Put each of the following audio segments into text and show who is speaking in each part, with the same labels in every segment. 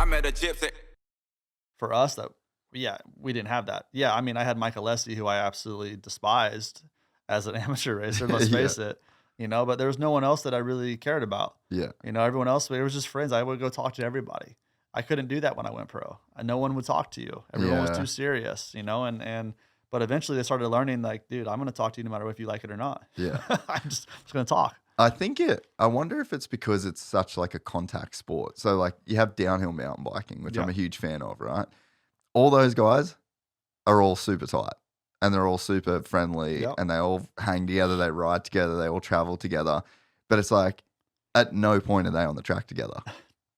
Speaker 1: I met a gypsy.
Speaker 2: For us, that yeah, we didn't have that. Yeah, I mean, I had Michael Lessie, who I absolutely despised as an amateur racer, let's
Speaker 3: Yeah.
Speaker 2: face it, but there was no one else that I really cared about.
Speaker 3: Yeah.
Speaker 2: Everyone else, it was just friends. I would go talk to everybody. I couldn't do that when I went pro. No one would talk to you. Everyone was
Speaker 3: Yeah.
Speaker 2: too serious, but eventually they started learning, like, dude, I'm going to talk to you no matter if you like it or not.
Speaker 3: Yeah.
Speaker 2: I'm just going to talk.
Speaker 3: I wonder if it's because it's such like a contact sport. So like you have downhill mountain biking, which I'm a huge fan of, right? All those guys are all super tight and they're all super friendly and they all hang together, they ride together, they all travel together. But it's like at no point are they on the track together.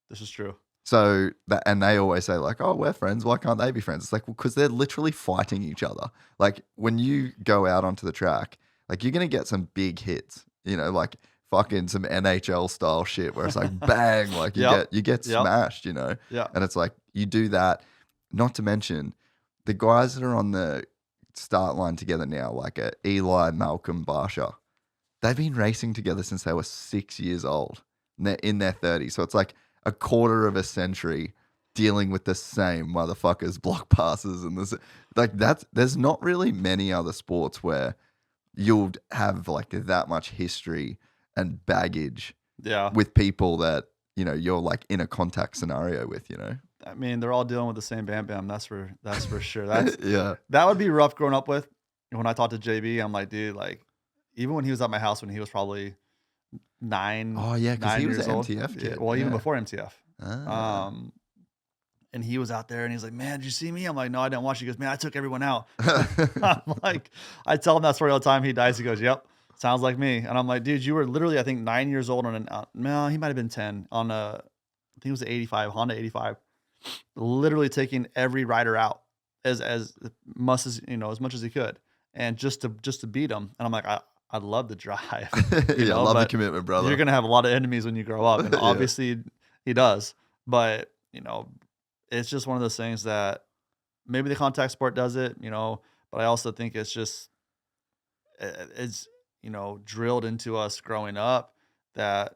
Speaker 2: This is true.
Speaker 3: So and they always say like, oh, we're friends. Why can't they be friends? It's like, well, because they're literally fighting each other. Like when you go out onto the track, like you're going to get some big hits, like fucking some NHL style shit where it's like bang, like you get smashed,
Speaker 2: Yeah.
Speaker 3: And it's like you do that. Not to mention the guys that are on the start line together now, like Eli, Malcolm, Barsha, they've been racing together since they were 6 years old. And they're in their 30s. So it's like a quarter of a century dealing with the same motherfuckers, block passes, and there's not really many other sports where you'll have like that much history and baggage with people that you're like in a contact scenario with.
Speaker 2: I mean, they're all dealing with the same bam bam. That's for sure.
Speaker 3: Yeah.
Speaker 2: That would be rough growing up with. When I talked to JB, I'm like, dude, like, even when he was at my house when he was probably 9.
Speaker 3: Oh yeah, because he was an
Speaker 2: old.
Speaker 3: MTF kid.
Speaker 2: Well, even before MTF.
Speaker 3: Ah.
Speaker 2: And he was out there and he's like, man, did you see me? I'm like, no, I didn't watch you. He goes, man, I took everyone out. I'm like, I tell him that story all the time. He dies. He goes, yep, sounds like me. And I'm like, dude, you were literally, I think 9 years old on no, he might've been 10 on I think it was an 85, Honda 85, literally taking every rider out as much as, as much as he could. And just to beat him. And I'm like, I love the drive.
Speaker 3: Yeah, love the commitment, brother.
Speaker 2: You're going to have a lot of enemies when you grow up. And obviously he does. But, it's just one of those things that maybe the contact sport does it, but I also think it's just, it's, drilled into us growing up that,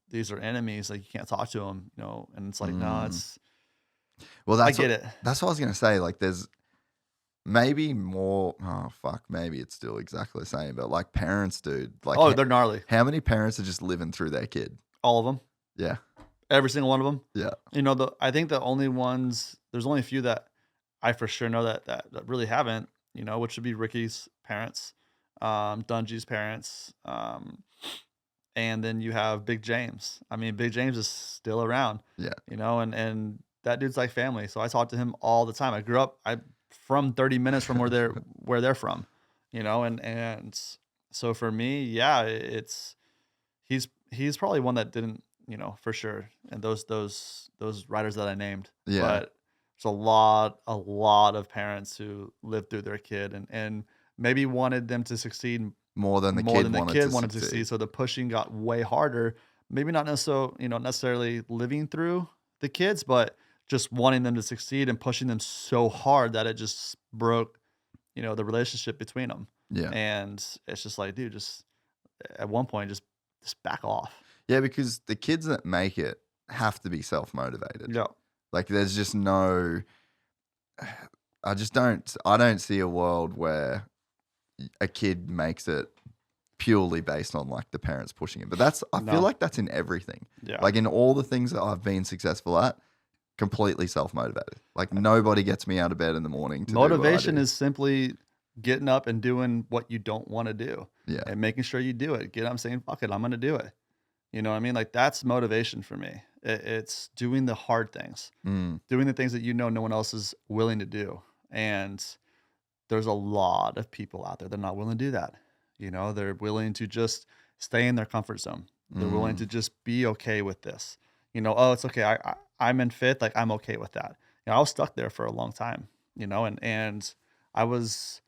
Speaker 2: these are enemies. Like you can't talk to them, and it's like, no, it's,
Speaker 3: well,
Speaker 2: I get it.
Speaker 3: That's what I was going to say. Like there's maybe more, maybe it's still exactly the same, but like parents, dude, like,
Speaker 2: oh, they're gnarly.
Speaker 3: How many parents are just living through their kid?
Speaker 2: All of them.
Speaker 3: Yeah.
Speaker 2: Every single one of them.
Speaker 3: Yeah.
Speaker 2: I think the only ones, there's only a few that I for sure know that really haven't, which would be Ricky's parents, Dungy's parents, and then you have Big James. I mean, Big James is still around.
Speaker 3: Yeah.
Speaker 2: And that dude's like family. So I talk to him all the time. I grew up from 30 minutes from where they're from, and so for me, yeah, he's probably one that didn't, for sure. And those riders that I named, but there's a lot of parents who lived through their kid and maybe wanted them to succeed
Speaker 3: more than the kid wanted to succeed.
Speaker 2: So the pushing got way harder. Maybe not necessarily living through the kids, but just wanting them to succeed and pushing them so hard that it just broke, the relationship between them.
Speaker 3: Yeah.
Speaker 2: And it's just like, dude, just at one point, just back off.
Speaker 3: Yeah, because the kids that make it have to be self-motivated.
Speaker 2: Yeah.
Speaker 3: Like there's just no, I don't see a world where a kid makes it purely based on like the parents pushing it. But I feel like that's in everything.
Speaker 2: Yeah.
Speaker 3: Like in all the things that I've been successful at, completely self-motivated. Like nobody gets me out of bed in the morning to
Speaker 2: motivation is simply getting up and doing what you don't want to do.
Speaker 3: Yeah.
Speaker 2: And making sure you do it. Get up and saying, fuck it, I'm going to do it. You know what I mean? Like that's motivation for me. It's doing the hard things, doing the things that no one else is willing to do. And there's a lot of people out there that are not willing to do that. They're willing to just stay in their comfort zone. They're willing to just be okay with this. Oh, it's okay. I'm in fifth. Like I'm okay with that. I was stuck there for a long time, and I was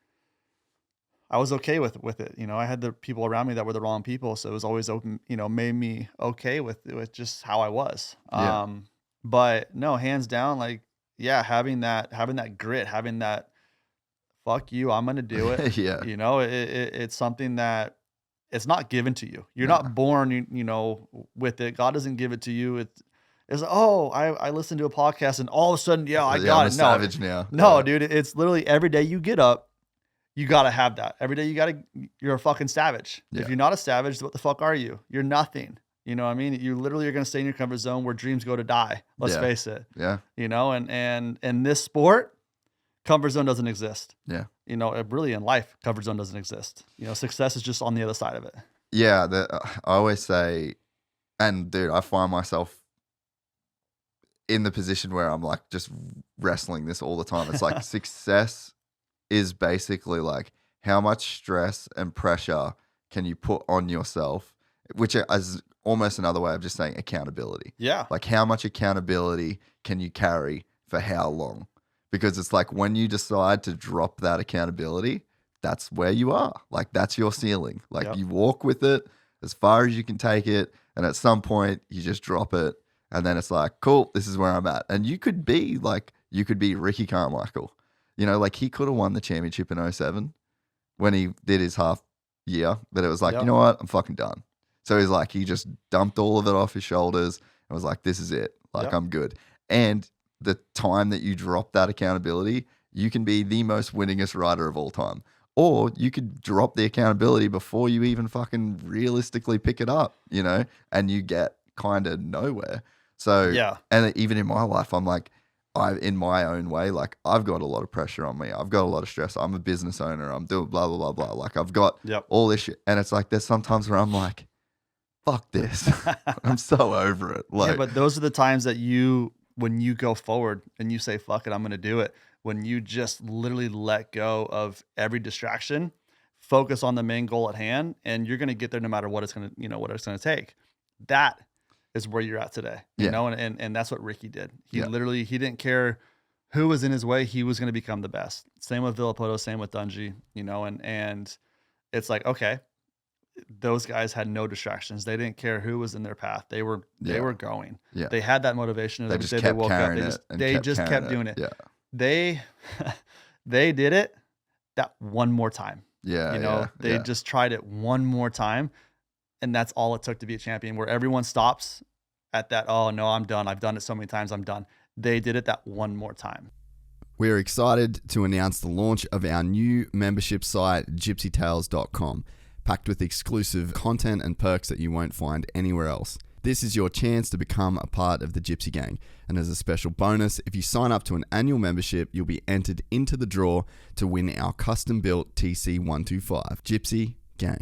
Speaker 2: okay with it. I had the people around me that were the wrong people. So it was always open, made me okay with just how I was.
Speaker 3: Yeah.
Speaker 2: But no, hands down, like, yeah, having that grit, having that, fuck you, I'm going to do it.
Speaker 3: Yeah.
Speaker 2: It's something that it's not given to you. You're not born, with it. God doesn't give it to you. It's like, oh, I listened to a podcast and all of a sudden, yeah, I
Speaker 3: Yeah,
Speaker 2: got
Speaker 3: I'm a
Speaker 2: it. No,
Speaker 3: savage now.
Speaker 2: no,
Speaker 3: Yeah.
Speaker 2: dude, it's literally every day you get up, you gotta have that. Every day you're a fucking savage.
Speaker 3: Yeah.
Speaker 2: If you're not a savage, what the fuck are you? You're nothing. You know what I mean? You literally are gonna stay in your comfort zone where dreams go to die. Let's
Speaker 3: Yeah.
Speaker 2: face it.
Speaker 3: Yeah.
Speaker 2: You know, and in this sport, comfort zone doesn't exist.
Speaker 3: Yeah.
Speaker 2: You know, really in life, comfort zone doesn't exist. You know, success is just on the other side of it.
Speaker 3: Yeah. I always say, and dude, I find myself in the position where I'm like just wrestling this all the time. It's like success is basically like how much stress and pressure can you put on yourself, which is almost another way of just saying accountability.
Speaker 2: Yeah.
Speaker 3: Like how much accountability can you carry for how long? Because it's like when you decide to drop that accountability, that's where you are. Like that's your ceiling. Like
Speaker 2: Yep.
Speaker 3: you walk with it as far as you can take it. And at some point you just drop it. And then it's like, cool, this is where I'm at. And you could be Ricky Carmichael. You know, like he could have won the championship in 2007 when he did his half year. But it was like,
Speaker 2: Yep.
Speaker 3: you know what? I'm fucking done. So he's like, he just dumped all of it off his shoulders and was like, this is it. Like,
Speaker 2: Yep.
Speaker 3: I'm good. And the time that you drop that accountability, you can be the most winningest rider of all time. Or you could drop the accountability before you even fucking realistically pick it up, you know, and you get kind of nowhere. So,
Speaker 2: Yeah.
Speaker 3: and even in my life, I'm like, in my own way, like I've got a lot of pressure on me. I've got a lot of stress. I'm a business owner. I'm doing blah, blah, blah, blah. Like I've got
Speaker 2: Yep.
Speaker 3: all this shit. And it's like, there's sometimes where I'm like, fuck this. I'm so over it. Like,
Speaker 2: yeah, but those are the times that when you go forward and you say, fuck it, I'm going to do it. When you just literally let go of every distraction, focus on the main goal at hand, and you're going to get there no matter what it's going to, what it's going to take. That is where you're at today, you
Speaker 3: Yeah.
Speaker 2: know? And that's what Ricky did. He
Speaker 3: Yeah.
Speaker 2: literally, he didn't care who was in his way. He was going to become the best. Same with Villapoto, same with Dungy, and it's like, okay, those guys had no distractions. They didn't care who was in their path. They were going.
Speaker 3: Yeah.
Speaker 2: They had that motivation.
Speaker 3: They
Speaker 2: Every
Speaker 3: just
Speaker 2: day
Speaker 3: kept
Speaker 2: they woke up.
Speaker 3: carrying
Speaker 2: They
Speaker 3: it
Speaker 2: just,
Speaker 3: and
Speaker 2: they
Speaker 3: kept
Speaker 2: just
Speaker 3: carrying
Speaker 2: kept doing it.
Speaker 3: Yeah.
Speaker 2: They did it that one more time.
Speaker 3: Yeah.
Speaker 2: They just tried it one more time, and that's all it took to be a champion. Where everyone stops at that, oh no, I'm done. I've done it so many times, I'm done. They did it that one more time.
Speaker 1: We're excited to announce the launch of our new membership site, gypsytales.com, packed with exclusive content and perks that you won't find anywhere else. This is your chance to become a part of the Gypsy Gang. And as a special bonus, if you sign up to an annual membership, you'll be entered into the draw to win our custom-built TC125. Gypsy Gang.